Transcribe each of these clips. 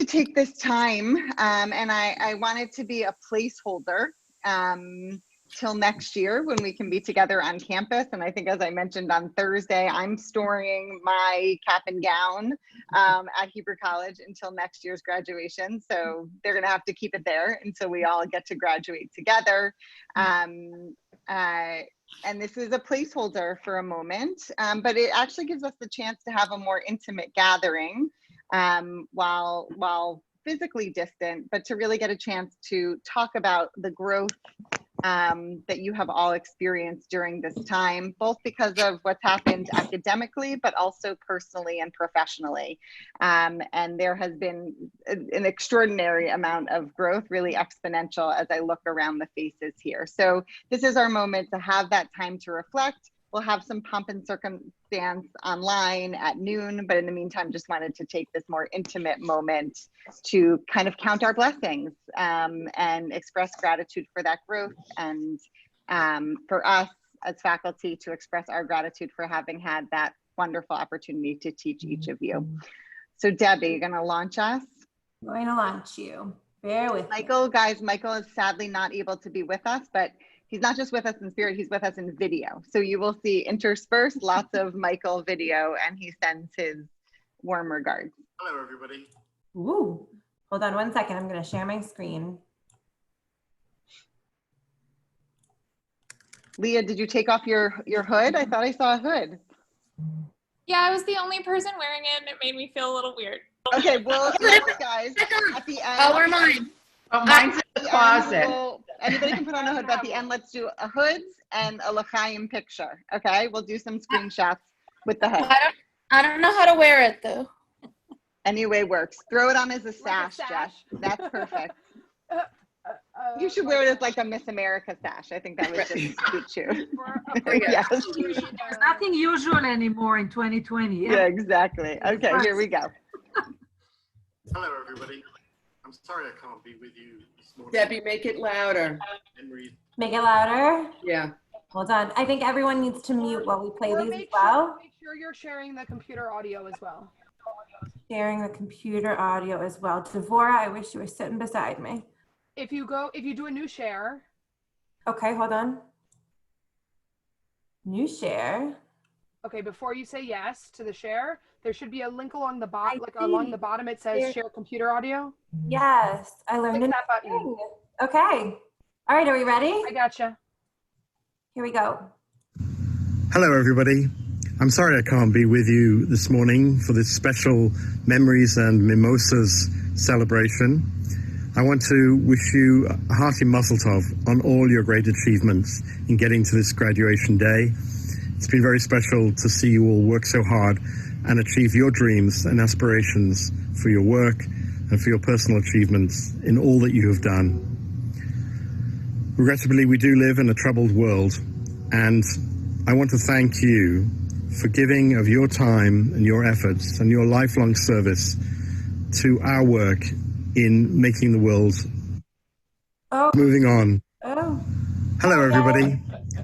to take this time, and I want it to be a placeholder till next year when we can be together on campus. And I think, as I mentioned on Thursday, I'm storing my cap and gown at Hebrew College until next year's graduation. So they're going to have to keep it there until we all get to graduate together. And this is a placeholder for a moment, but it actually gives us the chance to have a more intimate gathering while physically distant, but to really get a chance to talk about the growth that you have all experienced during this time, both because of what's happened academically, but also personally and professionally. And there has been an extraordinary amount of growth, really exponential, as I look around the faces here. So this is our moment to have that time to reflect. We'll have some pomp and circumstance online at noon, but in the meantime, just wanted to take this more intimate moment to kind of count our blessings and express gratitude for that growth, and for us as faculty to express our gratitude for having had that wonderful opportunity to teach each of you. So Debbie, you're gonna launch us? I'm going to launch you. Bear with Michael. Guys, Michael is sadly not able to be with us, but he's not just with us in spirit, he's with us in video. So you will see interspersed lots of Michael video, and he sends his warm regards. Hello, everybody. Ooh, hold on one second. I'm going to share my screen. Leah, did you take off your hood? I thought I saw a hood. Yeah, I was the only person wearing it, and it made me feel a little weird. Okay, well, guys, at the end. Oh, where mine? Oh, mine's in the closet. Anybody can put on a hood, but at the end, let's do a hoods and a L'chaim picture. Okay, we'll do some screenshots with the hood. I don't know how to wear it though. Anyway works. Throw it on as a sash, Jeff. That's perfect. You should wear it as like a Miss America sash. I think that would just suit you. Yes. There's nothing usual anymore in 2020. Yeah, exactly. Okay, here we go. Hello, everybody. I'm sorry I can't be with you this morning. Debbie, make it louder. Make it louder. Yeah. Hold on. I think everyone needs to mute while we play these as well. Make sure you're sharing the computer audio as well. Sharing the computer audio as well. Devora, I wish you were sitting beside me. If you do a new share. Okay, hold on. New share. Okay, before you say yes to the share, there should be a link along the bottom. Along the bottom, it says share computer audio. Yes, I learned Click that button. thing. Okay. All right, are we ready? I gotcha. Here we go. Hello, everybody. I'm sorry I can't be with you this morning for this special Memories and Mimosas celebration. I want to wish you a hearty mazel tov on all your great achievements in getting to this graduation day. It's been very special to see you all work so hard and achieve your dreams and aspirations for your work and for your personal achievements in all that you have done. Regrettably, we do live in a troubled world, and I want to thank you for giving of your time and your efforts and your lifelong service to our work in making the world. Oh. Moving on. Oh. Hello, everybody.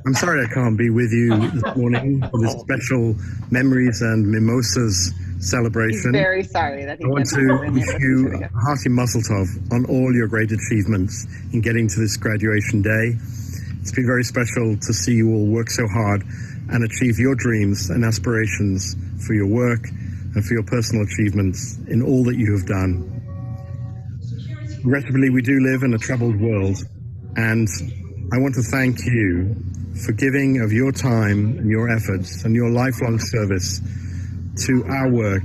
I'm sorry I can't be with you this morning for this special Memories and Mimosas celebration. He's very sorry that he I want can't to be wish with you us. a hearty mazel tov on all your great achievements in getting to this graduation day. It's been very special to see you all work so hard and achieve your dreams and aspirations for your work and for your personal achievements in all that you have done. Regrettably, we do live in a troubled world, and I want to thank you for giving of your time and your efforts and your lifelong service to our work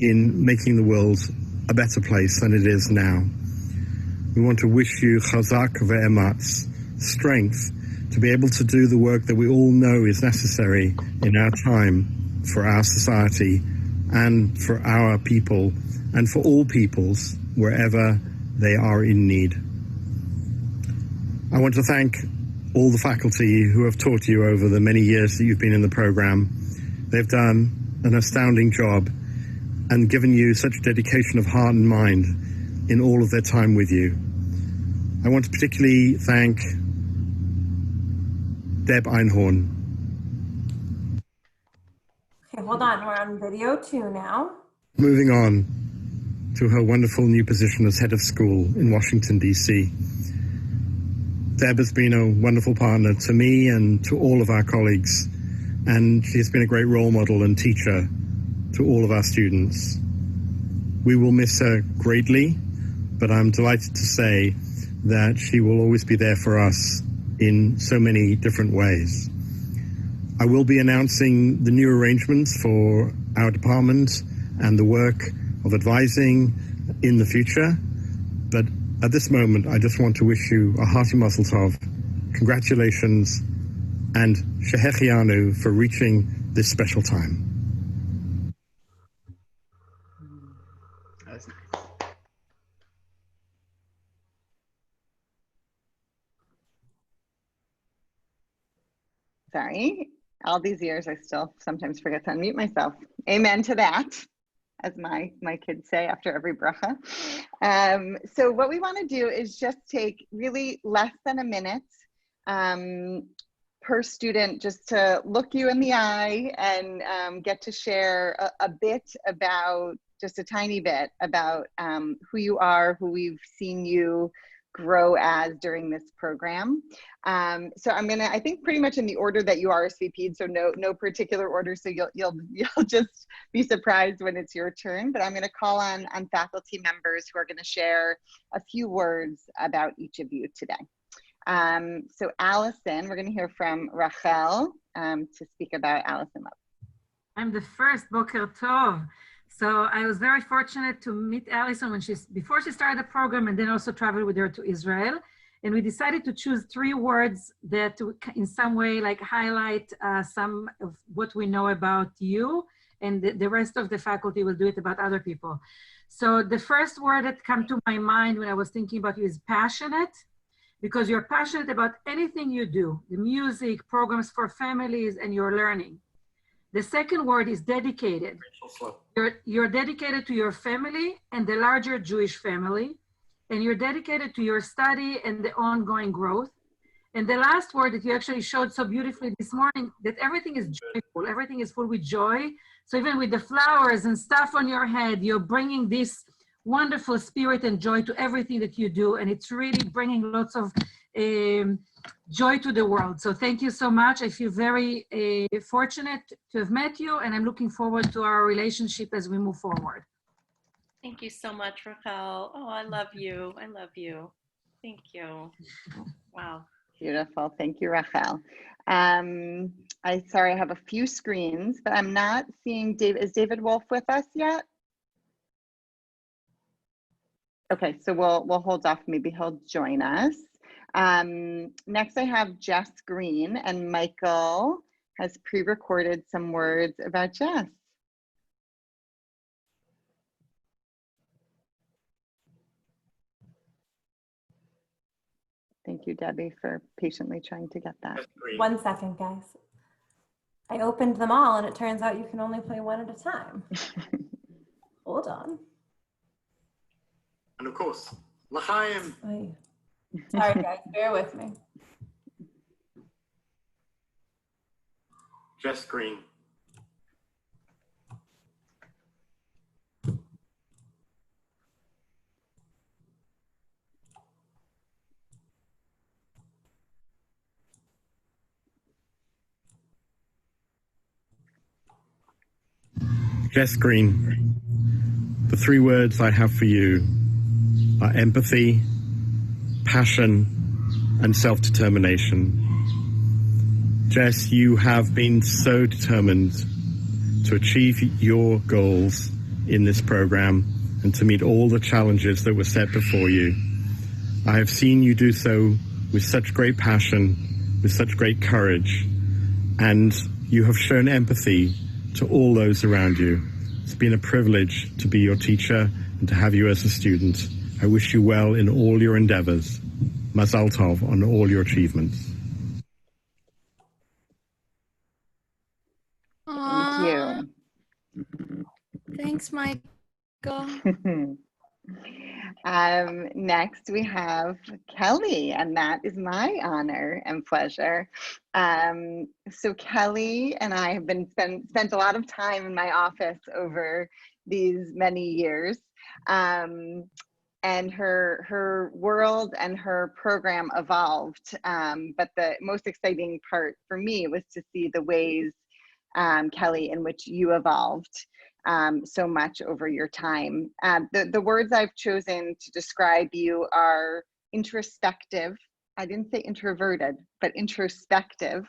in making the world a better place than it is now. We want to wish you chazak ve'ematz, strength to be able to do the work that we all know is necessary in our time for our society and for our people and for all peoples wherever they are in need. I want to thank all the faculty who have taught you over the many years that you've been in the program. They've done an astounding job and given you such dedication of heart and mind in all of their time with you. I want to particularly thank Deb Einhorn. Okay, hold on. We're on video 2 now. Moving on. to her wonderful new position as head of school in Washington, D.C. Deb has been a wonderful partner to me and to all of our colleagues, and she has been a great role model and teacher to all of our students. We will miss her greatly, but I'm delighted to say that she will always be there for us in so many different ways. I will be announcing the new arrangements for our department and the work of advising in the future, but at this moment I just want to wish you a hearty mazel tov, congratulations, and shehechianu for reaching this special time. That was nice. Sorry, all these years I still sometimes forget to unmute myself. Amen to that, as my kids say after every bracha. So what we want to do is just take really less than a minute per student, just to look you in the eye and get to share a bit about, just a tiny bit about who you are, who we've seen you grow as during this program. So I'm gonna, I think pretty much in the order that you RSVP'd, so no particular order, so you'll just be surprised when it's your turn, but I'm gonna call on faculty members who are gonna share a few words about each of you today. So Allison, we're gonna hear from Rachel to speak about Allison Love. I'm the first, Boker Tov. So I was very fortunate to meet Allison before she started the program, and then also travel with her to Israel. And we decided to choose 3 words that in some way like highlight some of what we know about you, and the rest of the faculty will do it about other people. So the first word that came to my mind when I was thinking about you is passionate, because you're passionate about anything you do, the music, programs for families, and your learning. The second word is dedicated. You're dedicated to your family and the larger Jewish family, and you're dedicated to your study and the ongoing growth. And the last word that you actually showed so beautifully this morning, that everything is joyful, everything is full with joy. So even with the flowers and stuff on your head, you're bringing this wonderful spirit and joy to everything that you do, and it's really bringing lots of joy to the world. So thank you so much. I feel very fortunate to have met you, and I'm looking forward to our relationship as we move forward. Thank you so much, Rachel. Oh, I love you. I love you. Thank you. Wow. Beautiful. Thank you, Rachel. Sorry, I have a few screens, but I'm not seeing David. Is David Wolf with us yet? Okay, so we'll hold off. Maybe he'll join us. Next, I have Jess Green, and Michael has pre-recorded some words about Jess. Thank you, Debbie, for patiently trying to get that. 1 second, guys. I opened them all, and it turns out you can only play one at a time. Hold on. And of course, L'chaim. Sorry, guys, bear with me. Jess Green. Jess Green, the 3 words I have for you are empathy, passion, and self-determination. Jess, you have been so determined to achieve your goals in this program and to meet all the challenges that were set before you. I have seen you do so with such great passion, with such great courage, and you have shown empathy to all those around you. It's been a privilege to be your teacher and to have you as a student. I wish you well in all your endeavors. Mazal tov on all your achievements. Thank you. Thanks, Michael. Next, we have Kelly, and that is my honor and pleasure. So Kelly and I have been spent a lot of time in my office over these many years. And her world and her program evolved. But the most exciting part for me was to see the ways, Kelly, in which you evolved so much over your time. The words I've chosen to describe you are introspective. I didn't say introverted, but introspective,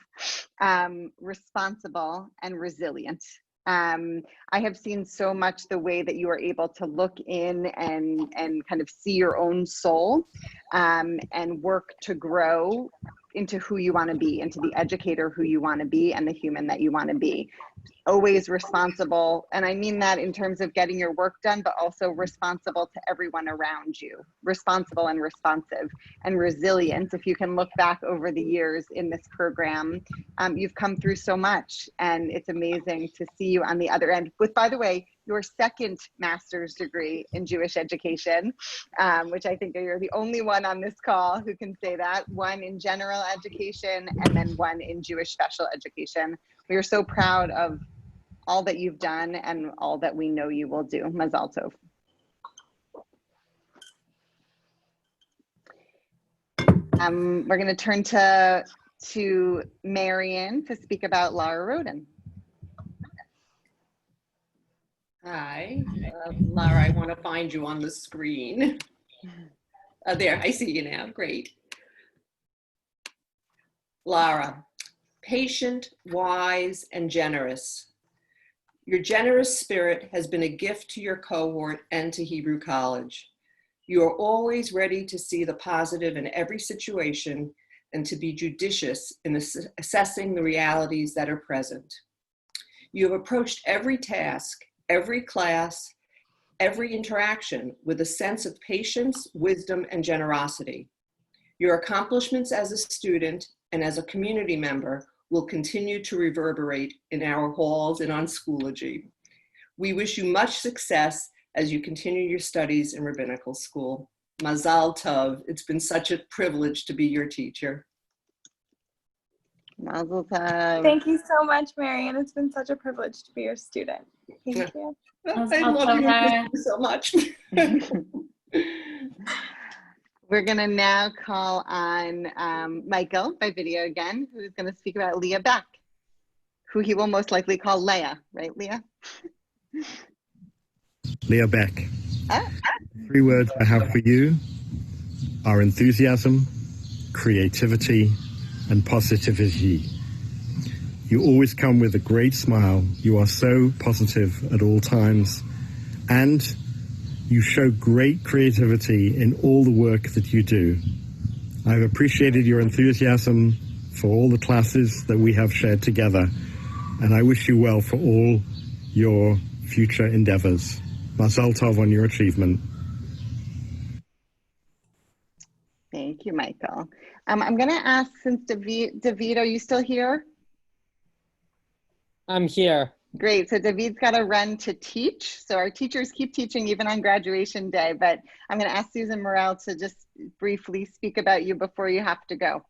responsible, and resilient. I have seen so much the way that you are able to look in and kind of see your own soul, and work to grow into who you want to be, into the educator who you want to be, and the human that you want to be. Always responsible, and I mean that in terms of getting your work done, but also responsible to everyone around you. Responsible and responsive and resilient. If you can look back over the years in this program, you've come through so much, and it's amazing to see you on the other end with, by the way, your second master's degree in Jewish education, which I think you're the only one on this call who can say that. One in general education and then one in Jewish special education. We are so proud of all that you've done and all that we know you will do. Mazal tov. We're going to turn to Marion to speak about Laura Roden. Hi, Laura, I want to find you on the screen. There, I see you now. Great. Laura, patient, wise, and generous. Your generous spirit has been a gift to your cohort and to Hebrew College. You are always ready to see the positive in every situation and to be judicious in assessing the realities that are present. You have approached every task, every class, every interaction with a sense of patience, wisdom, and generosity. Your accomplishments as a student and as a community member will continue to reverberate in our halls and on Schoology. We wish you much success as you continue your studies in rabbinical school. Mazal tov. It's been such a privilege to be your teacher. Mazel tov. Thank you so much, Marion. It's been such a privilege to be your student. Thank you. I love you. Thank you so much. We're going to now call on Michael by video again, who's going to speak about Leah Beck, who he will most likely call Leah, right, Leah? Leah Beck. 3 words I have for you are enthusiasm, creativity, and positivity. You always come with a great smile. You are so positive at all times, and you show great creativity in all the work that you do. I've appreciated your enthusiasm for all the classes that we have shared together, and I wish you well for all your future endeavors. Mazal tov on your achievement. Thank you, Michael. I'm going to ask, since David, are you still here? I'm here. Great. So David's got to run to teach. So our teachers keep teaching even on graduation day, but I'm going to ask Susan Morel to just briefly speak about you before you have to go.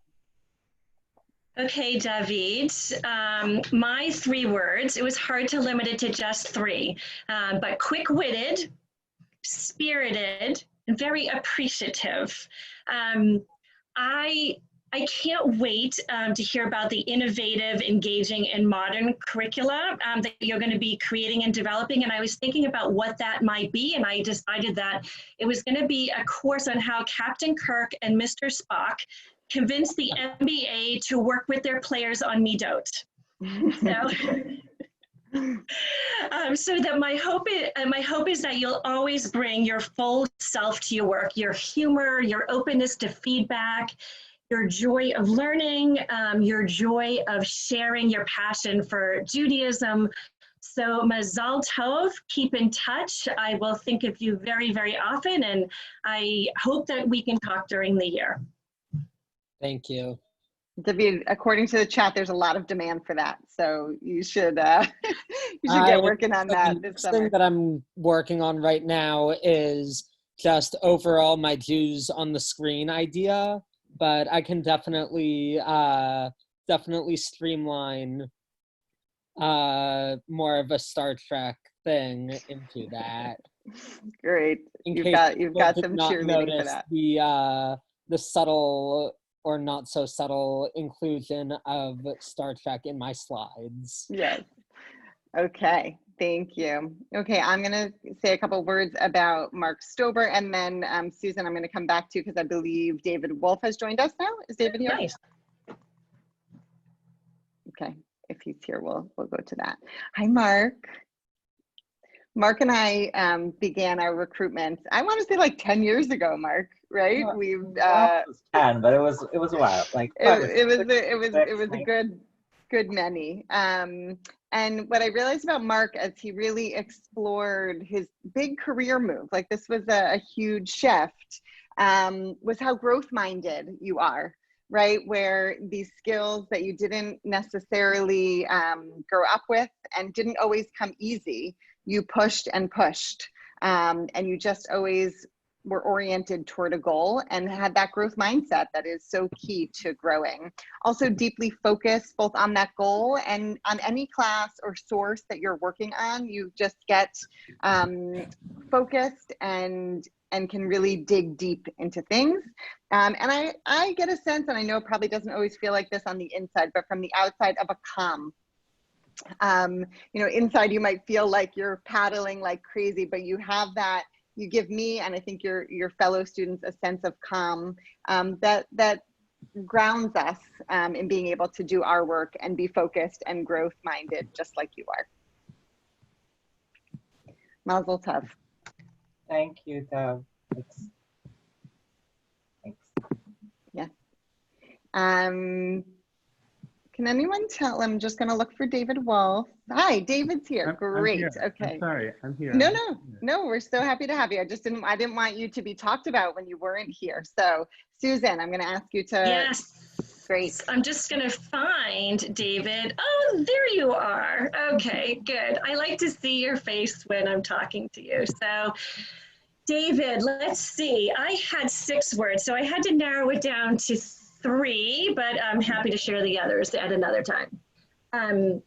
Okay, David, my 3 words, it was hard to limit it to just 3, but quick-witted, spirited, and very appreciative. I can't wait to hear about the innovative, engaging, and modern curricula that you're going to be creating and developing. And I was thinking about what that might be, and I decided that it was going to be a course on how Captain Kirk and Mr. Spock convinced the NBA to work with their players on Midot. So that my hope is that you'll always bring your full self to your work, your humor, your openness to feedback, your joy of learning, your joy of sharing your passion for Judaism. So Mazal Tov, keep in touch. I will think of you very, very often, and I hope that we can talk during the year. Thank you. David, according to the chat, there's a lot of demand for that. So you should get working on that this summer. The thing that I'm working on right now is just overall my views on the screen idea, but I can definitely streamline more of a Star Trek thing into that. Great. In You've case got people did some not cheerleading for notice that. the subtle or not so subtle inclusion of Star Trek in my slides. Yes. Okay. Thank you. Okay, I'm going to say a couple words about Mark Stober, and then Susan, I'm going to come back to you because I believe David Wolf has joined us now. Is David here? Nice. Okay, if he's here, we'll go to that. Hi, Mark. Mark and I began our recruitment, I want to say like 10 years ago, Mark, right? Well, We've it was 10, but it was a while. Like it was a good many. And what I realized about Mark as he really explored his big career move, like this was a huge shift, was how growth-minded you are, right? Where these skills that you didn't necessarily grow up with and didn't always come easy, you pushed and pushed, and you just always were oriented toward a goal and had that growth mindset that is so key to growing. Also deeply focused both on that goal and on any class or source that you're working on. You just get focused and can really dig deep into things. And I get a sense, and I know it probably doesn't always feel like this on the inside, but from the outside, of a calm. You know, inside you might feel like you're paddling like crazy, but you have that, you give me, and I think your fellow students, a sense of calm that grounds us in being able to do our work and be focused and growth minded, just like you are. Mazel tov. Thank you, Dov. Thanks. Yeah. Can anyone tell? I'm just going to look for David Wolf. Hi, David's here. Great. I'm here. Okay. I'm sorry, I'm here. No, we're so happy to have you. I didn't want you to be talked about when you weren't here. So Susan, I'm going to ask you to. Yes. Great. I'm just going to find David. Oh, there you are. Okay, good. I like to see your face when I'm talking to you. So David, let's see. I had 6 words, so I had to narrow it down to 3, but I'm happy to share the others at another time.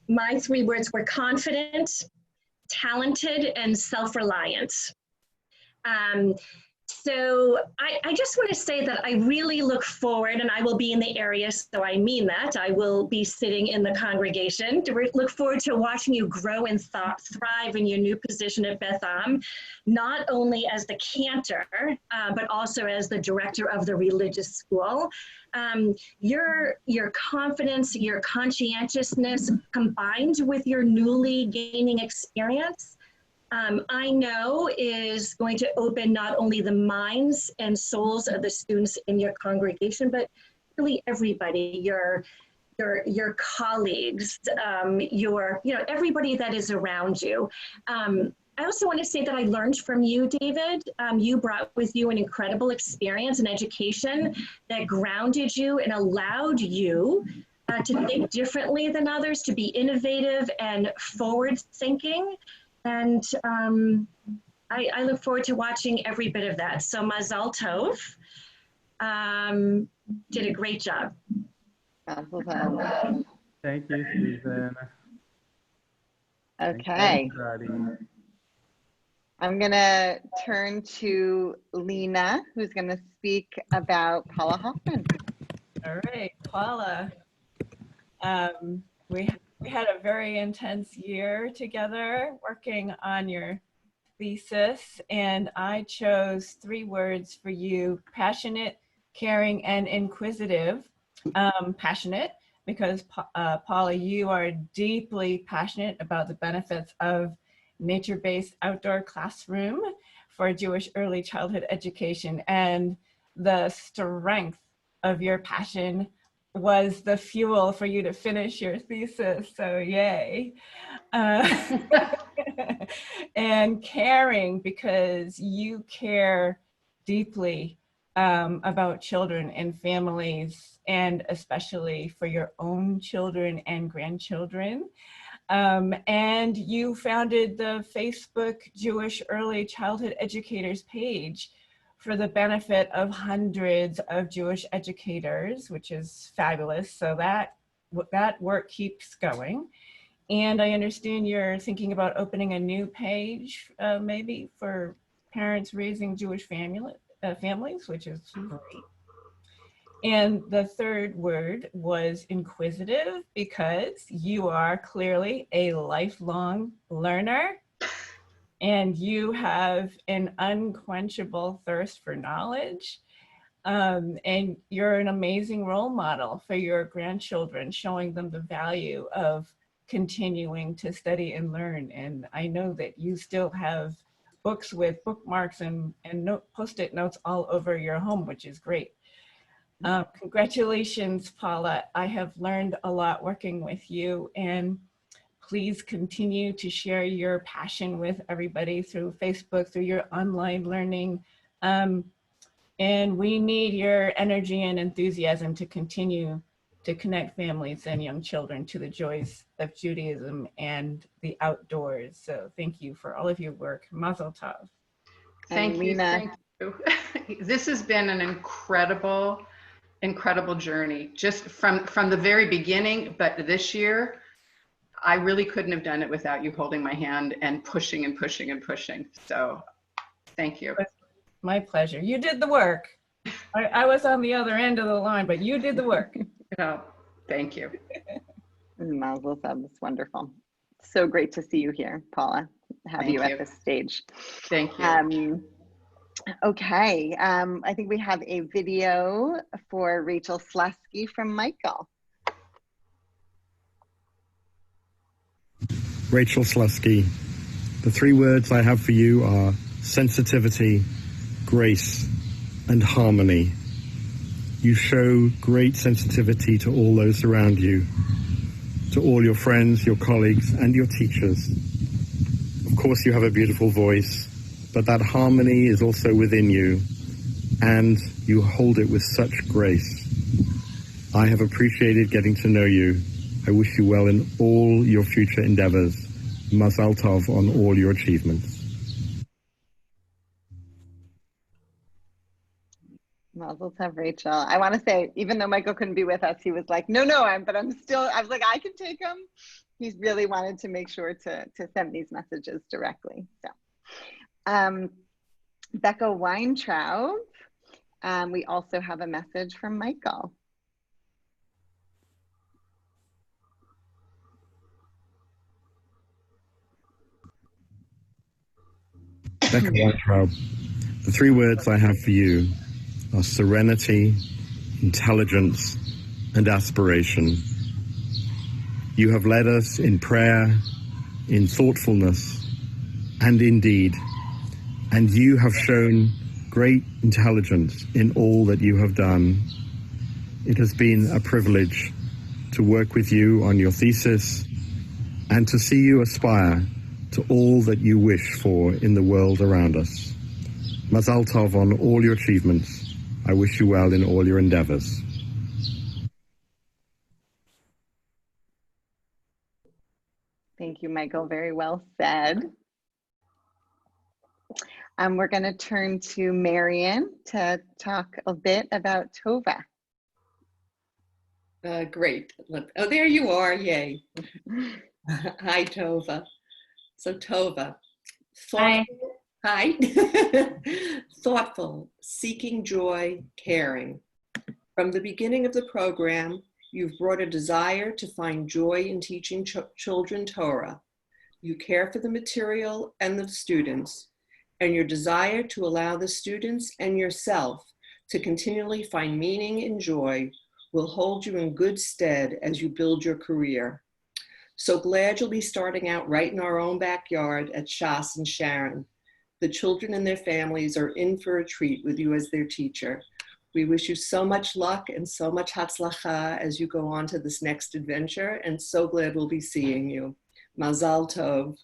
My 3 words were confident, talented, and self-reliant. So I just want to say that I really look forward, and I will be in the area, so I mean that. I will be sitting in the congregation. To look forward to watching you grow and thrive in your new position at Beth Am, not only as the cantor, but also as the director of the religious school. Your confidence, your conscientiousness, combined with your newly gaining experience, I know is going to open not only the minds and souls of the students in your congregation, but really everybody, your colleagues, everybody that is around you. I also want to say that I learned from you, David. You brought with you an incredible experience and education that grounded you and allowed you to think differently than others, to be innovative and forward thinking. And I look forward to watching every bit of that. So Mazal Tov, did a great job. Thank you, Susan. Okay. Thank I'm going to turn to Lena, who's going to speak about Paula Hoffman. All right, Paula. We had a very intense year together working on your thesis, and I chose 3 words for you: passionate, caring, and inquisitive. Passionate, because Paula, you are deeply passionate about the benefits of nature-based outdoor classroom for Jewish early childhood education, and the strength of your passion was the fuel for you to finish your thesis, so yay. And caring, because you care deeply about children and families, and especially for your own children and grandchildren. And you founded the Facebook Jewish Early Childhood Educators page for the benefit of hundreds of Jewish educators, which is fabulous. So that work keeps going. And I understand you're thinking about opening a new page, maybe for parents raising Jewish families, which is great. And the third word was inquisitive, because you are clearly a lifelong learner and you have an unquenchable thirst for knowledge. And you're an amazing role model for your grandchildren, showing them the value of continuing to study and learn. And I know that you still have books with bookmarks and post-it notes all over your home, which is great. Congratulations, Paula. I have learned a lot working with you, and please continue to share your passion with everybody through Facebook, through your online learning. And we need your energy and enthusiasm to continue to connect families and young children to the joys of Judaism and the outdoors. So thank you for all of your work. Mazel tov. Thank you. Thank you. This has been an incredible journey, just from the very beginning. But this year, I really couldn't have done it without you holding my hand and pushing and pushing and pushing. So thank you. My pleasure. You did the work. I was on the other end of the line, but you did the work. Thank you. Mazel tov. That's wonderful. So great to see you here, Paula. Have you at this stage. Thank you. Okay, I think we have a video for Rachel Slesky from Michael. Rachel Slesky, the 3 words I have for you are sensitivity, grace, and harmony. You show great sensitivity to all those around you, to all your friends, your colleagues, and your teachers. Of course, you have a beautiful voice, but that harmony is also within you, and you hold it with such grace. I have appreciated getting to know you. I wish you well in all your future endeavors. Mazal tov on all your achievements. Mazel tov, Rachel. I want to say, even though Michael couldn't be with us, he was like, no, I was like, I can take him. He's really wanted to make sure to send these messages directly. So, Becca Weintraub, we also have a message from Michael. Becca Weintraub, the 3 words I have for you are serenity, intelligence, and aspiration. You have led us in prayer, in thoughtfulness, and in deed. And you have shown great intelligence in all that you have done. It has been a privilege to work with you on your thesis and to see you aspire to all that you wish for in the world around us. Mazal tov on all your achievements. I wish you well in all your endeavors. Thank you, Michael. Very well said. We're going to turn to Marion to talk a bit about Tova. Great. Oh, there you are. Yay. Hi, Tova. So Tova. Hi. Thoughtful, seeking joy, caring. From the beginning of the program, you've brought a desire to find joy in teaching children Torah. You care for the material and the students, and your desire to allow the students and yourself to continually find meaning and joy will hold you in good stead as you build your career. So glad you'll be starting out right in our own backyard at Shas and Sharon. The children and their families are in for a treat with you as their teacher. We wish you so much luck and so much hatzlacha as you go on to this next adventure, and so glad we'll be seeing you. Mazal tov.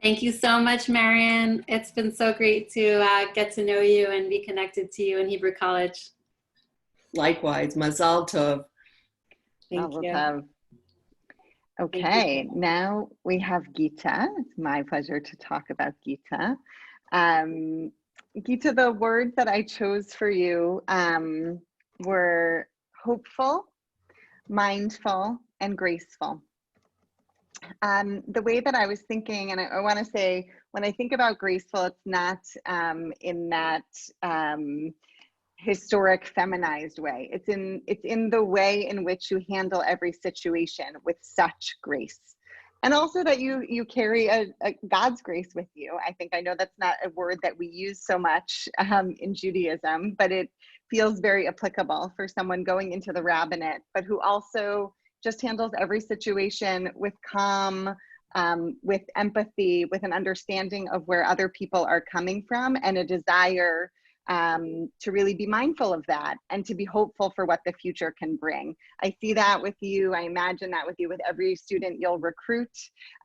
Thank you so much, Marion. It's been so great to get to know you and be connected to you in Hebrew College. Likewise, Mazal tov. Thank Mazel you. tov. Okay, now we have Gita. It's my pleasure to talk about Gita. Gita, the words that I chose for you were hopeful, mindful, and graceful. The way that I was thinking, and I want to say, when I think about graceful, it's not in that historic feminized way. It's in the way in which you handle every situation with such grace. And also that you carry a God's grace with you. I know that's not a word that we use so much in Judaism, but it feels very applicable for someone going into the rabbinate, but who also just handles every situation with calm, with empathy, with an understanding of where other people are coming from, and a desire to really be mindful of that and to be hopeful for what the future can bring. I see that with you. I imagine that with you, with every student you'll recruit,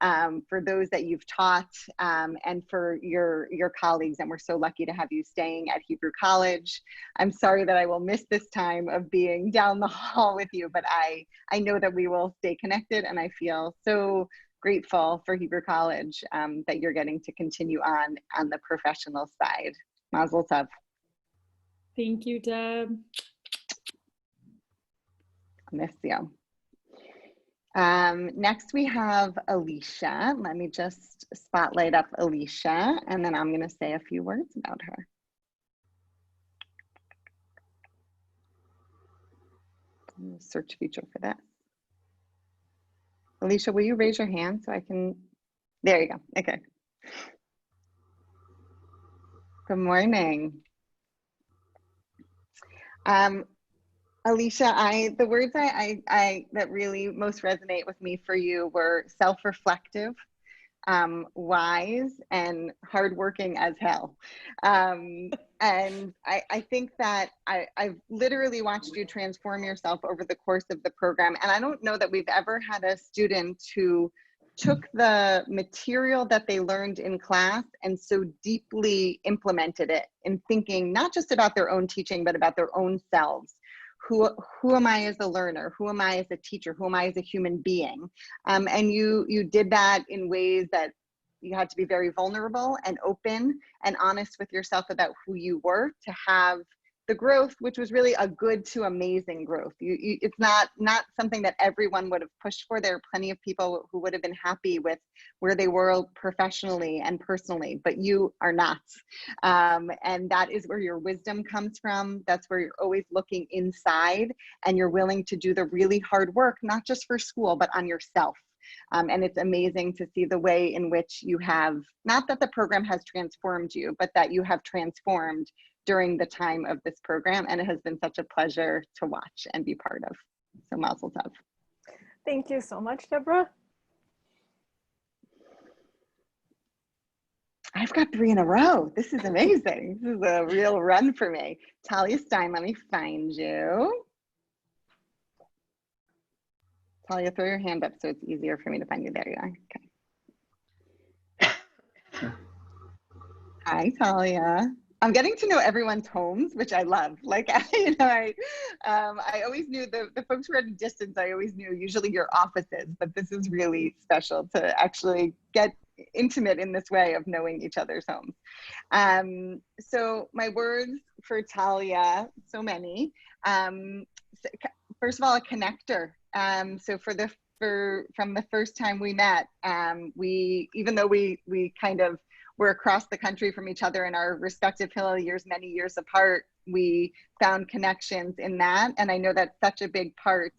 for those that you've taught, and for your colleagues. And we're so lucky to have you staying at Hebrew College. I'm sorry that I will miss this time of being down the hall with you, but I know that we will stay connected, and I feel so grateful for Hebrew College, that you're getting to continue on the professional side. Mazel tov. Thank you, Deb. Miss you. Next we have Alicia. Let me just spotlight up Alicia, and then I'm going to say a few words about her. Search feature for that. Alicia, will you raise your hand so I can? There you go. Okay. Good morning. Alicia, the words that really most resonate with me for you were self-reflective, wise, and hardworking as hell. And I think that I've literally watched you transform yourself over the course of the program. And I don't know that we've ever had a student who took the material that they learned in class and so deeply implemented it in thinking not just about their own teaching, but about their own selves. Who am I as a learner? Who am I as a teacher? Who am I as a human being? And you did that in ways that you had to be very vulnerable and open and honest with yourself about who you were to have the growth, which was really a good to amazing growth. It's not something that everyone would have pushed for. There are plenty of people who would have been happy with where they were professionally and personally, but you are not. And that is where your wisdom comes from. That's where you're always looking inside, and you're willing to do the really hard work, not just for school, but on yourself. And it's amazing to see the way in which you have, not that the program has transformed you, but that you have transformed during the time of this program, and it has been such a pleasure to watch and be part of. So mazel tov. Thank you so much, Deborah. I've got 3 in a row. This is amazing. This is a real run for me. Talia Stein, let me find you. Talia, throw your hand up so it's easier for me to find you. There you are. Okay. Hi, Talia. I'm getting to know everyone's homes, which I love. Like, I always knew the folks who are at a distance, I always knew usually your offices, but this is really special to actually get intimate in this way of knowing each other's homes. So my words for Talia, so many. First of all, a connector. So from the first time we met, even though we kind of were across the country from each other in our respective Hillel years, many years apart, we found connections in that. And I know that's such a big part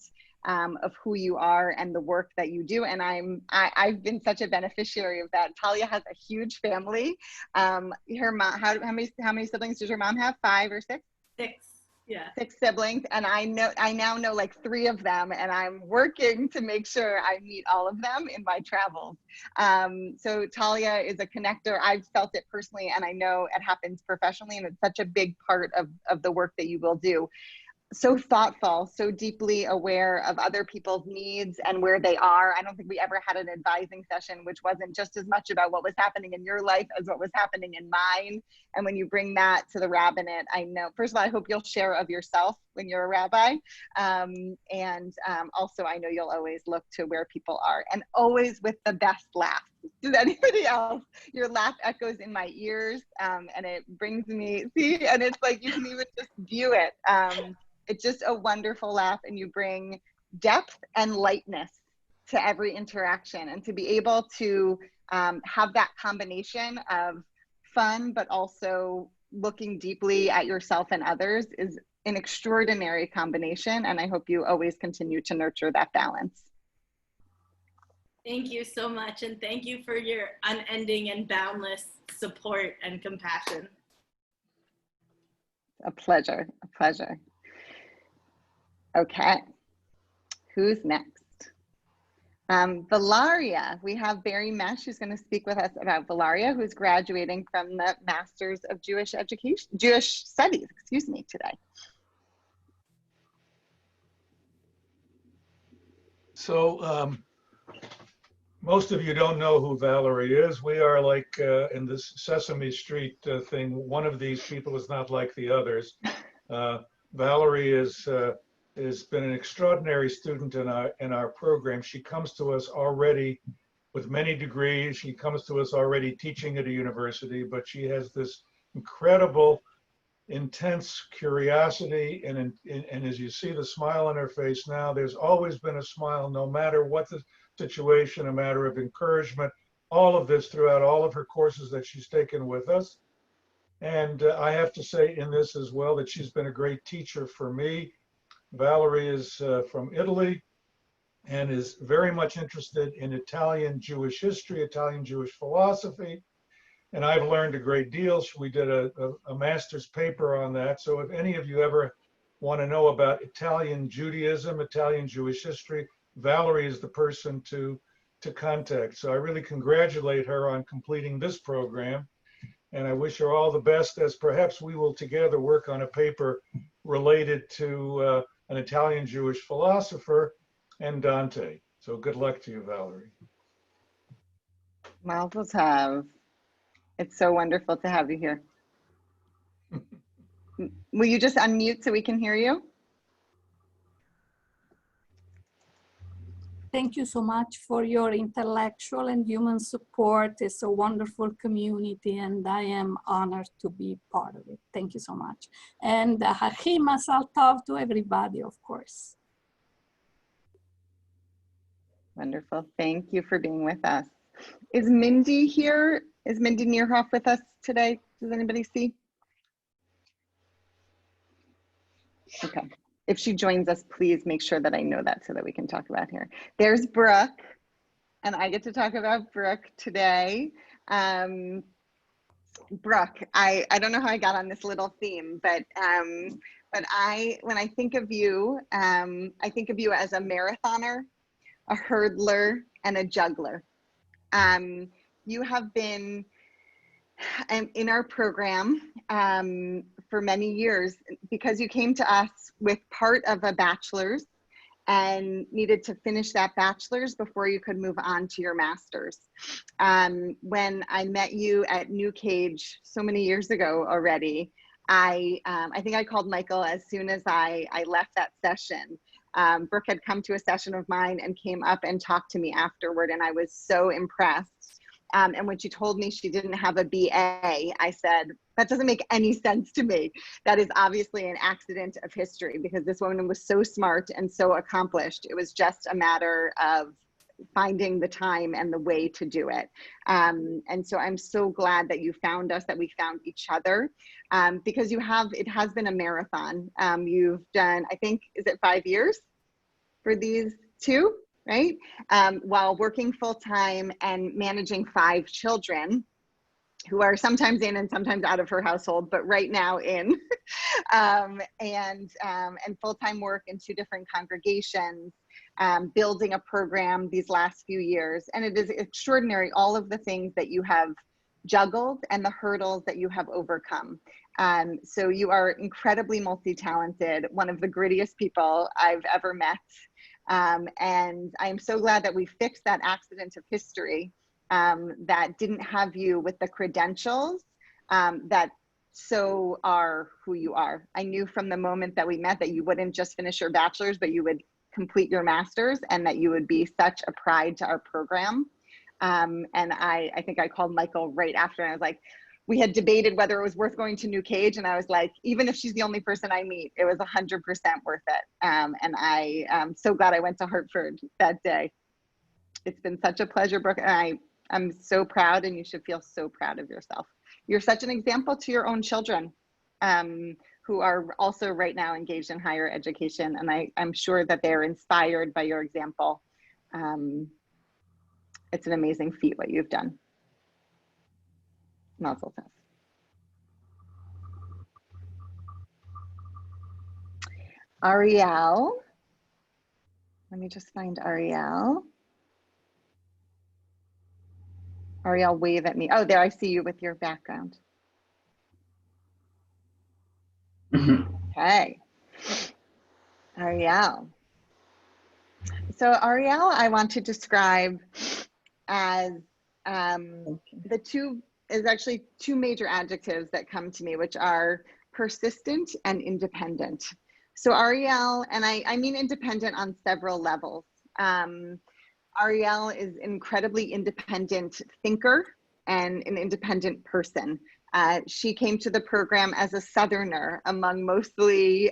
of who you are and the work that you do. And I've been such a beneficiary of that. Talia has a huge family. Her mom, how many siblings does your mom have? 5 or 6? 6. Yeah. 6 siblings, and I now know like 3 of them, and I'm working to make sure I meet all of them in my travels. So Talia is a connector. I've felt it personally, and I know it happens professionally, and it's such a big part of the work that you will do. So thoughtful, so deeply aware of other people's needs and where they are. I don't think we ever had an advising session which wasn't just as much about what was happening in your life as what was happening in mine. And when you bring that to the rabbinate, I know, first of all, I hope you'll share of yourself when you're a rabbi. Also, I know you'll always look to where people are, and always with the best laugh. Does anybody else? Your laugh echoes in my ears, and it brings me, see, and it's like you can even just view it. It's just a wonderful laugh, and you bring depth and lightness to every interaction, and to be able to have that combination of fun, but also looking deeply at yourself and others is an extraordinary combination. And I hope you always continue to nurture that balance. Thank you so much. And thank you for your unending and boundless support and compassion. A pleasure, a pleasure. Okay, who's next? Valaria, we have Barry Mesh, who's going to speak with us about Valaria, who's graduating from the Masters of Jewish Studies, excuse me, today. So most of you don't know who Valerie is. We are like in this Sesame Street thing. One of these people is not like the others. Valerie has been an extraordinary student in our program. She comes to us already with many degrees. She comes to us already teaching at a university, but she has this incredible, intense curiosity. And as you see the smile on her face now, there's always been a smile, no matter what the situation, a matter of encouragement, all of this throughout all of her courses that she's taken with us. And I have to say in this as well that she's been a great teacher for me. Valerie is from Italy and is very much interested in Italian Jewish history, Italian Jewish philosophy. And I've learned a great deal. We did a master's paper on that. So if any of you ever want to know about Italian Judaism, Italian Jewish history, Valerie is the person to contact. So I really congratulate her on completing this program. And I wish her all the best, as perhaps we will together work on a paper related to an Italian Jewish philosopher and Dante. So good luck to you, Valerie. Mazel tov. It's so wonderful to have you here. Will you just unmute so we can hear you? Thank you so much for your intellectual and human support. It's a wonderful community, and I am honored to be part of it. Thank you so much. And Hachi Masal Tov to everybody, of course. Wonderful. Thank you for being with us. Is Mindy here? Is Mindy Neerhoff with us today? Does anybody see? Okay. If she joins us, please make sure that I know that so that we can talk about her. There's Brooke, and I get to talk about Brooke today. Brooke, I don't know how I got on this little theme, but when I think of you, I think of you as a marathoner, a hurdler, and a juggler. You have been in our program for many years because you came to us with part of a bachelor's and needed to finish that bachelor's before you could move on to your master's. When I met you at New Cage so many years ago already, I think I called Michael as soon as I left that session. Brooke had come to a session of mine and came up and talked to me afterward, and I was so impressed. And when she told me she didn't have a BA, I said, that doesn't make any sense to me. That is obviously an accident of history because this woman was so smart and so accomplished. It was just a matter of finding the time and the way to do it. And so I'm so glad that you found us, that we found each other, because it has been a marathon. You've done, I think, is it 5 years for these two? Right? While working full-time and managing 5 children who are sometimes in and sometimes out of her household, but right now in, and full-time work in 2 different congregations, building a program these last few years. And it is extraordinary, all of the things that you have juggled and the hurdles that you have overcome. So you are incredibly multi-talented, one of the grittiest people I've ever met. And I'm so glad that we fixed that accident of history that didn't have you with the credentials that so are who you are. I knew from the moment that we met that you wouldn't just finish your bachelor's, but you would complete your master's, and that you would be such a pride to our program. And I think I called Michael right after, and I was like, we had debated whether it was worth going to New Cage, and I was like, even if she's the only person I meet, it was 100% worth it. And I am so glad I went to Hartford that day. It's been such a pleasure, Brooke, and I'm so proud, and you should feel so proud of yourself. You're such an example to your own children, who are also right now engaged in higher education, and I'm sure that they're inspired by your example. It's an amazing feat what you've done. Mazel tov. Ariel, let me just find Ariel. Ariel, wave at me. Oh, there, I see you with your background. Okay. Ariel. So Ariel, I want to describe as actually two major adjectives that come to me, which are persistent and independent. So Ariel, and I mean independent on several levels. Ariel is an incredibly independent thinker and an independent person. She came to the program as a Southerner among mostly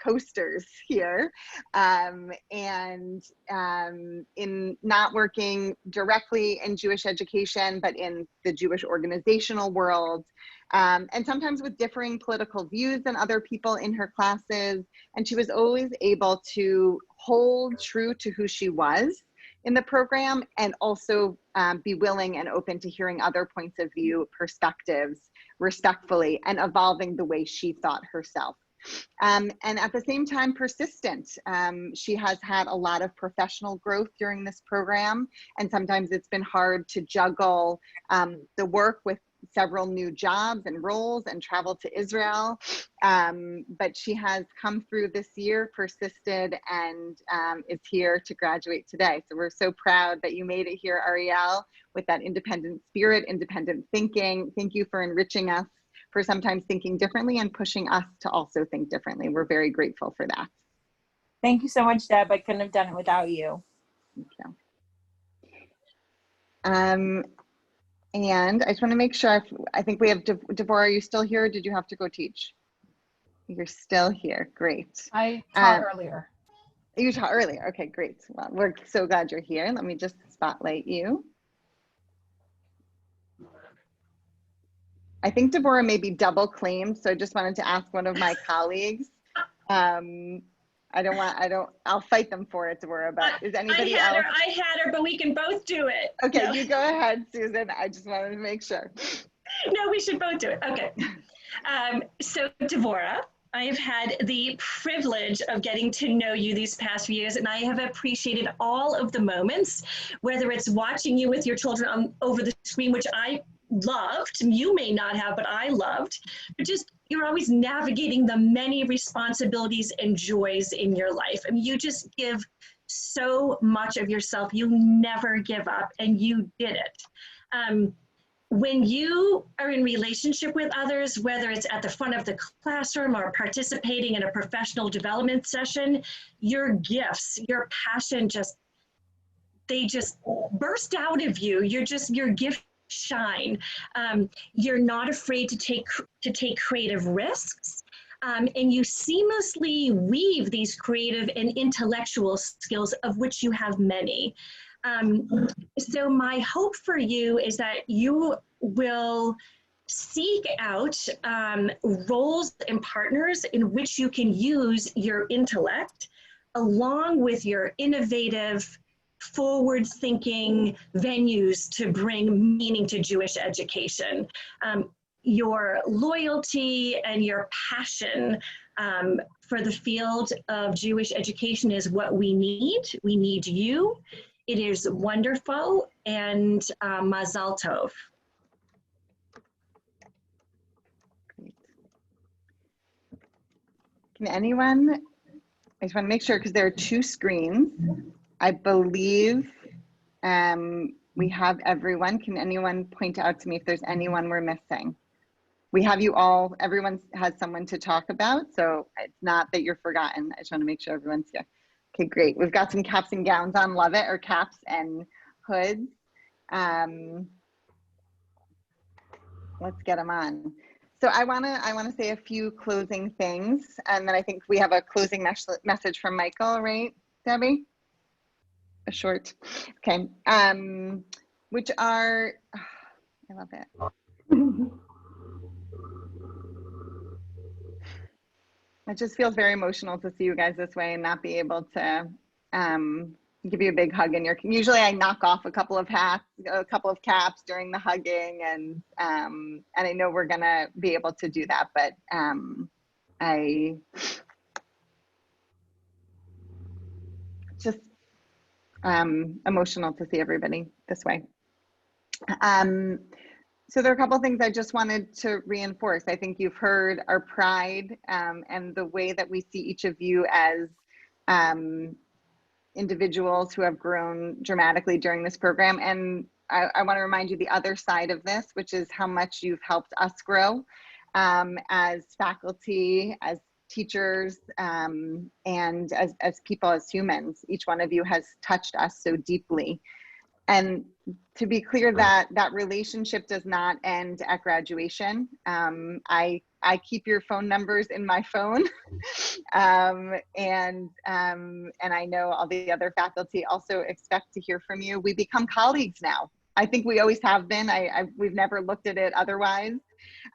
coasters here, and in not working directly in Jewish education, but in the Jewish organizational world, and sometimes with differing political views than other people in her classes. And she was always able to hold true to who she was in the program, and also be willing and open to hearing other points of view, perspectives, respectfully, and evolving the way she thought herself. And at the same time, persistent. She has had a lot of professional growth during this program, and sometimes it's been hard to juggle the work with several new jobs and roles and travel to Israel. But she has come through this year, persisted, and is here to graduate today. So we're so proud that you made it here, Ariel, with that independent spirit, independent thinking. Thank you for enriching us, for sometimes thinking differently and pushing us to also think differently. We're very grateful for that. Thank you so much, Deb. I couldn't have done it without you. Thank you. And I just want to make sure, I think we have, Devorah, are you still here, or did you have to go teach? You're still here, great. I taught earlier. You taught earlier, okay, great. Well, we're so glad you're here. Let me just spotlight you. I think Devorah may be double claimed, so I just wanted to ask one of my colleagues. I'll fight them for it, Devorah, but is anybody else? I had her, but we can both do it. Okay, No. you go ahead, Susan. I just wanted to make sure. No, we should both do it. Okay. So Devorah, I have had the privilege of getting to know you these past few years, and I have appreciated all of the moments, whether it's watching you with your children over the screen, which I loved. You may not have, but I loved. But just, you're always navigating the many responsibilities and joys in your life. I mean, you just give so much of yourself. You never give up, and you did it. When you are in relationship with others, whether it's at the front of the classroom or participating in a professional development session, your gifts, your passion, they just burst out of you. Your gift shine. You're not afraid to take creative risks, and you seamlessly weave these creative and intellectual skills, of which you have many. So my hope for you is that you will seek out roles and partners in which you can use your intellect along with your innovative, forward-thinking venues to bring meaning to Jewish education. Your loyalty and your passion for the field of Jewish education is what we need. We need you. It is wonderful, and mazal tov. Can anyone, I just want to make sure, because there are two screens. I believe we have everyone. Can anyone point out to me if there's anyone we're missing? We have you all, everyone has someone to talk about, so it's not that you're forgotten. I just want to make sure everyone's here. Okay, great. We've got some caps and gowns on, love it, or caps and hoods. Let's get them on. So I wanna say a few closing things, and then I think we have a closing message from Michael, right, Debbie? a short. Okay. Which are, I love it. It just feels very emotional to see you guys this way and not be able to give you a big hug in your, usually I knock off a couple of hats, a couple of caps during the hugging, and I know we're gonna be able to do that, but I just emotional to see everybody this way. So there are a couple of things I just wanted to reinforce. I think you've heard our pride and the way that we see each of you as individuals who have grown dramatically during this program. And I want to remind you the other side of this, which is how much you've helped us grow as faculty, as teachers, and as people, as humans. Each one of you has touched us so deeply. And to be clear, that relationship does not end at graduation. I keep your phone numbers in my phone, and I know all the other faculty also expect to hear from you. We become colleagues now. I think we always have been. We've never looked at it otherwise.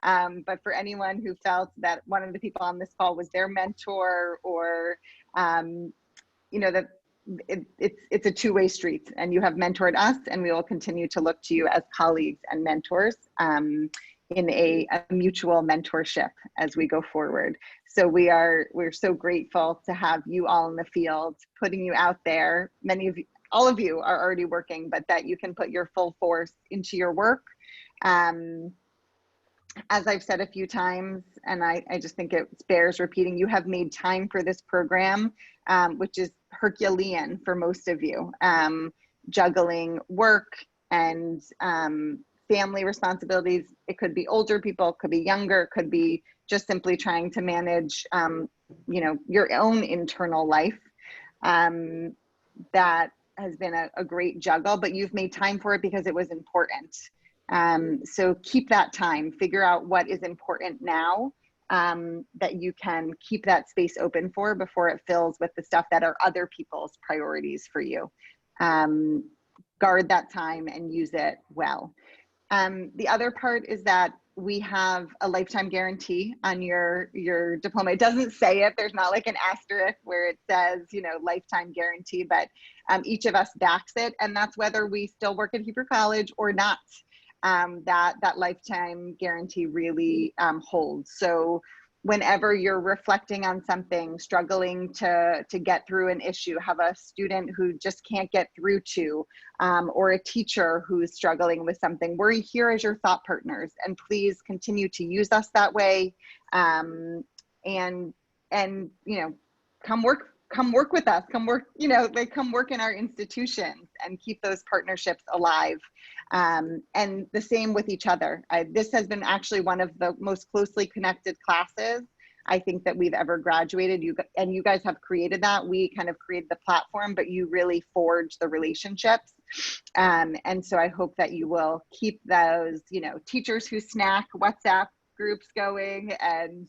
But for anyone who felt that one of the people on this call was their mentor, or you know, that it's a two-way street, and you have mentored us, and we will continue to look to you as colleagues and mentors in a mutual mentorship as we go forward. So we're so grateful to have you all in the field, putting you out there. Many of you, all of you are already working, but that you can put your full force into your work. As I've said a few times, and I just think it bears repeating, you have made time for this program, which is Herculean for most of you, juggling work and family responsibilities. It could be older people, it could be younger, it could be just simply trying to manage, you know, your own internal life. That has been a great juggle, but you've made time for it because it was important. So keep that time, figure out what is important now, that you can keep that space open for before it fills with the stuff that are other people's priorities for you. Guard that time and use it well. The other part is that we have a lifetime guarantee on your diploma. It doesn't say it, there's not like an asterisk where it says, you know, lifetime guarantee, but each of us backs it, and that's whether we still work at Hebrew College or not. That lifetime guarantee really holds. So whenever you're reflecting on something, struggling to get through an issue, have a student who just can't get through to, or a teacher who's struggling with something, we're here as your thought partners, and please continue to use us that way. And you know, come work with us, come work, you know, they come work in our institutions and keep those partnerships alive. And the same with each other. This has been actually one of the most closely connected classes I think that we've ever graduated. You guys have created that. We kind of created the platform, but you really forged the relationships. And so I hope that you will keep those, you know, teachers who snack WhatsApp groups going, and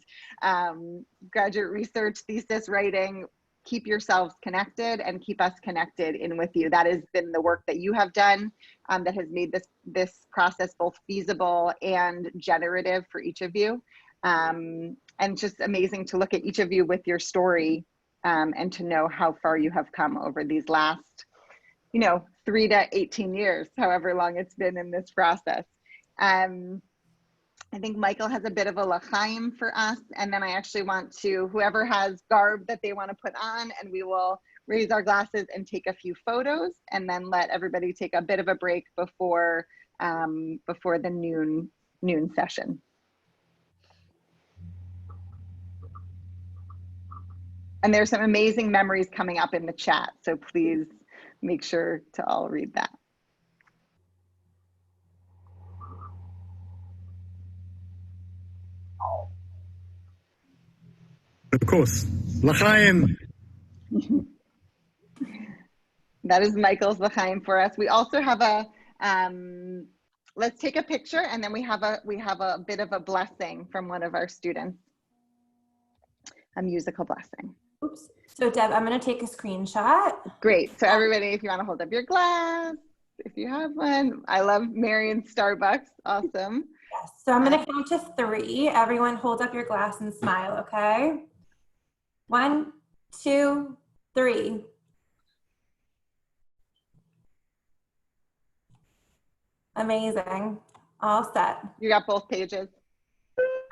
graduate research, thesis writing. Keep yourselves connected and keep us connected in with you. That has been the work that you have done, that has made this process both feasible and generative for each of you. And just amazing to look at each of you with your story, and to know how far you have come over these last, you know, 3 to 18 years, however long it's been in this process. I think Michael has a bit of a l'chaim for us, and then I actually want to, whoever has garb that they want to put on, and we will raise our glasses and take a few photos, and then let everybody take a bit of a break before the noon session. And there's some amazing memories coming up in the chat, so please make sure to all read that. Of course, l'chaim. That is Michael's l'chaim for us. We also have a, let's take a picture, and then we have a bit of a blessing from one of our students, a musical blessing. Oops. So Deb, I'm going to take a screenshot. Great. So everybody, if you want to hold up your glass, if you have one. I love Marion's Starbucks. Awesome. Yes. So I'm going to count to 3. Everyone hold up your glass and smile, okay? 1, 2, 3. Amazing. All set. You got both pages?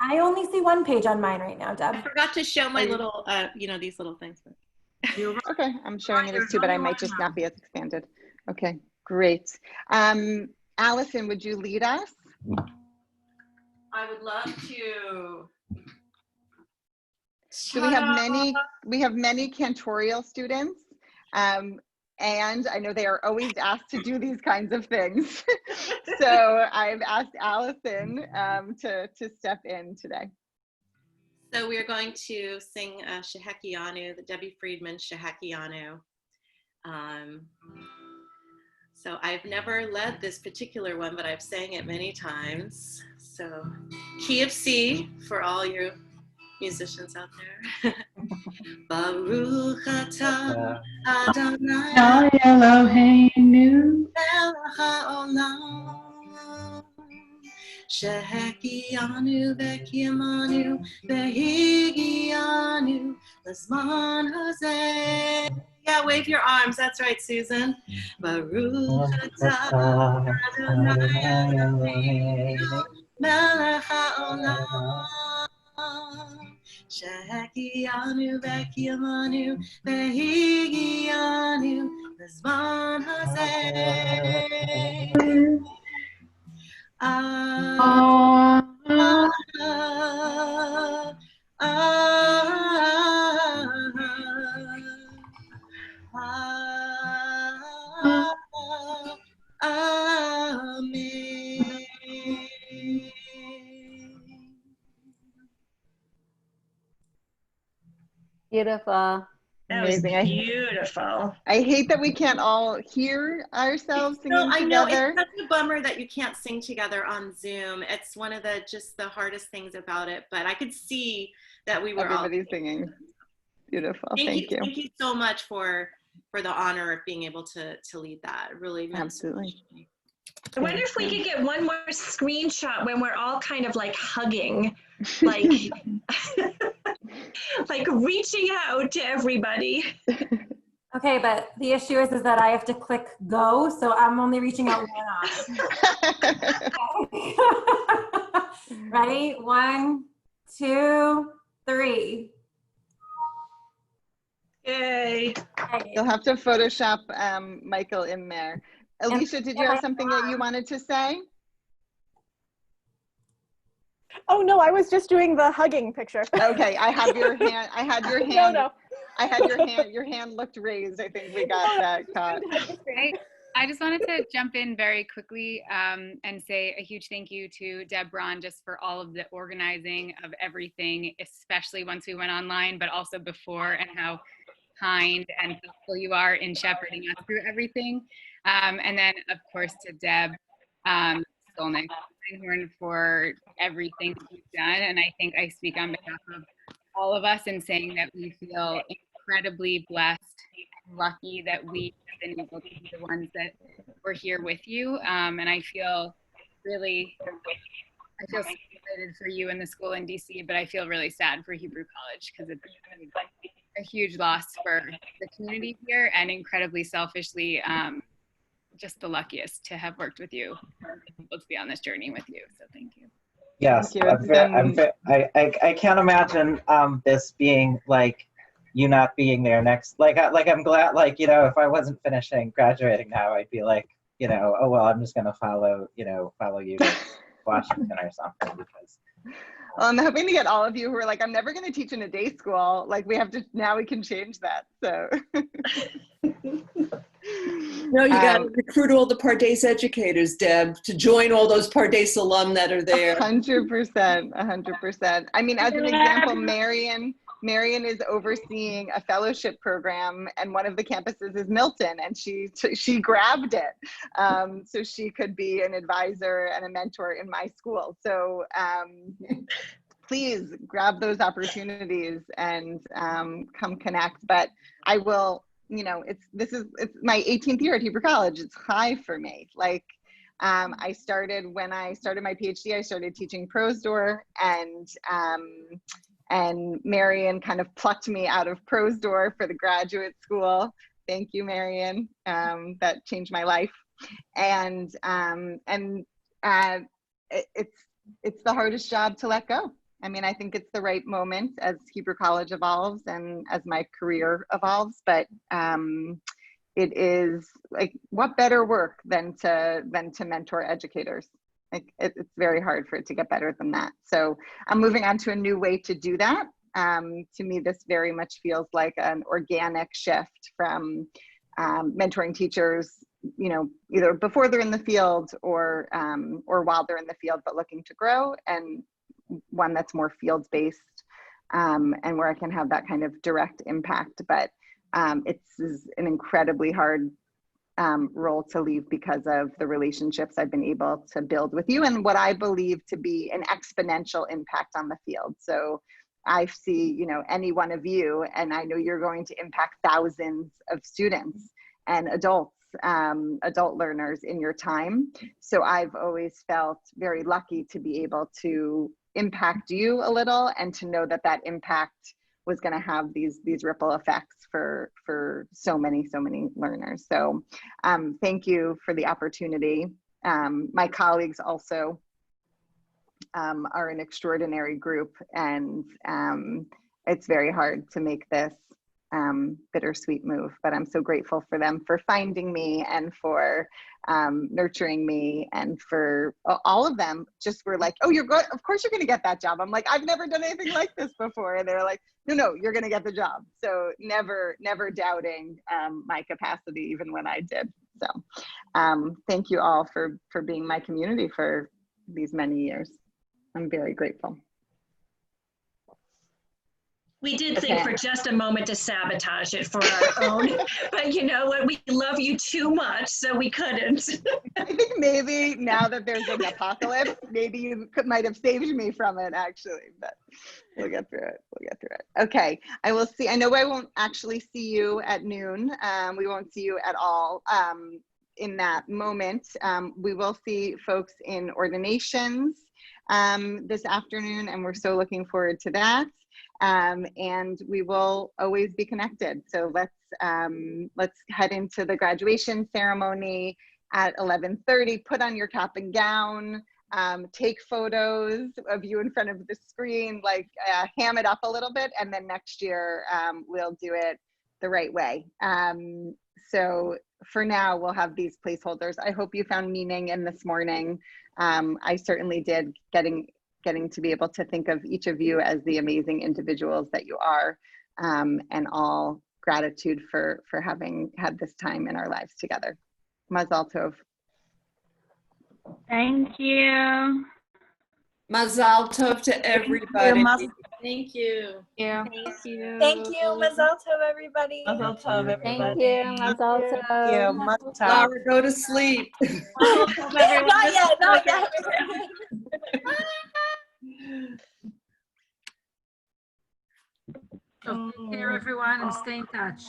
I only see one page on mine right now, Deb. I forgot to show my little, these little things. Okay, I'm showing it as 2, but I might just not be as expanded. Okay, great. Allison, would you lead us? I would love to. So we have many cantorial students, and I know they are always asked to do these kinds of things. So I've asked Allison to step in today. So we are going to sing Shehekianu, the Debbie Friedman Shehekianu. So I've never led this particular one, but I've sang it many times. So key of C for all you musicians out there. Baruch atah Adonai Eloheinu melech haolam shehekianu v'kiyamanu v'higianu l'zman hazeh. Yeah, wave your arms. That's right, Susan. Baruch atah Adonai Eloheinu melech haolam shehekianu v'kiyamanu v'higianu l'zman hazeh. Beautiful. That was Amazing. beautiful. I hate that we can't all hear ourselves singing I know together. it's such a bummer that you can't sing together on Zoom. It's one of the hardest things about it. But I could see that we were Everybody's all singing. Beautiful. Thank you. Thank you so much for the honor of being able to lead that. It really meant Absolutely. so much to me. I wonder if we could get one more screenshot when we're all kind of like hugging, like like reaching out to everybody. Okay, but the issue is that I have to click go, so I'm only reaching out one arm. Ready? 1, 2, 3. Yay. You'll have to Photoshop Michael in there. Alicia, did you have something that you wanted to say? Oh no, I was just doing the hugging picture. Okay, I have your hand. I had your hand. No. I had your hand. Your hand looked raised. I think we got that caught. I just wanted to jump in very quickly and say a huge thank you to Deb Braun just for all of the organizing of everything, especially once we went online, but also before, and how kind and helpful you are in shepherding us through everything. And then, of course, to Deb Skolnick for everything that you've done. And I think I speak on behalf of all of us in saying that we feel incredibly blessed and lucky that we have been able to be the ones that were here with you. And I feel so excited for you and the school in DC, but I feel really sad for Hebrew College because it's a huge loss for the community here, and incredibly selfishly just the luckiest to have worked with you, able to be on this journey with you. So thank you. Yes, I can't imagine this being like you not being there next. Like I'm glad, like, you know, if I wasn't graduating now, I'd be like, you know, oh well, I'm just gonna follow you to Washington or something, because. Well, I'm hoping to get all of you who are like, I'm never going to teach in a day school. Like, now we can change that. So. No, you got to recruit all the Pardes educators, Deb, to join all those Pardes alum that are there. 100%, 100%. I mean, as an example, Marion is overseeing a fellowship program, and one of the campuses is Milton, and she grabbed it so she could be an advisor and a mentor in my school. So please grab those opportunities and come connect. But I will, it's my 18th year at Hebrew College. It's high for me. Like, when I started my PhD, I started teaching Prosdor, and Marion kind of plucked me out of Prosdor for the graduate school. Thank you, Marion. That changed my life. And it's the hardest job to let go. I mean, I think it's the right moment as Hebrew College evolves and as my career evolves, but it is like, what better work than to mentor educators? Like, it's very hard for it to get better than that. So I'm moving on to a new way to do that. To me, this very much feels like an organic shift from mentoring teachers, either before they're in the field or while they're in the field, but looking to grow, and one that's more field-based, and where I can have that kind of direct impact. But it's an incredibly hard role to leave because of the relationships I've been able to build with you and what I believe to be an exponential impact on the field. So I see, any one of you, and I know you're going to impact thousands of students and adult learners in your time. So I've always felt very lucky to be able to impact you a little, and to know that that impact was going to have these ripple effects for so many learners. So thank you for the opportunity. My colleagues also are an extraordinary group, and it's very hard to make this bittersweet move, but I'm so grateful for them for finding me and for nurturing me, and for all of them just were like, oh, of course you're going to get that job. I'm like, I've never done anything like this before. And they're like, no, you're going to get the job. So never doubting my capacity, even when I did. So thank you all for being my community for these many years. I'm very grateful. We did think for just a moment to sabotage it for our own, but you know what? We love you too much, so we couldn't. I think maybe now that there's an apocalypse, maybe you might have saved me from it, actually, but we'll get through it. Okay, I will see. I know I won't actually see you at noon. We won't see you at all in that moment. We will see folks in ordinations this afternoon, and we're so looking forward to that. And we will always be connected. So let's head into the graduation ceremony at 11:30. Put on your cap and gown. Take photos of you in front of the screen. Like ham it up a little bit, and then next year we'll do it the right way. So for now, we'll have these placeholders. I hope you found meaning in this morning. I certainly did, getting to be able to think of each of you as the amazing individuals that you are, and all gratitude for having had this time in our lives together. Mazal tov. Thank you. Mazal tov to everybody. Thank you. Thank you. Thank you. Mazal tov, everybody. Mazal tov, everybody. Thank you. Mazal tov. Mazal tov. Laura, go to sleep. Not yet. So take care, everyone, and stay in touch.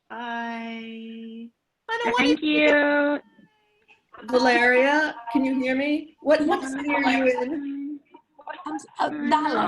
Bye. Thank you. Valeria, can you hear me? What year are you in? Dalla.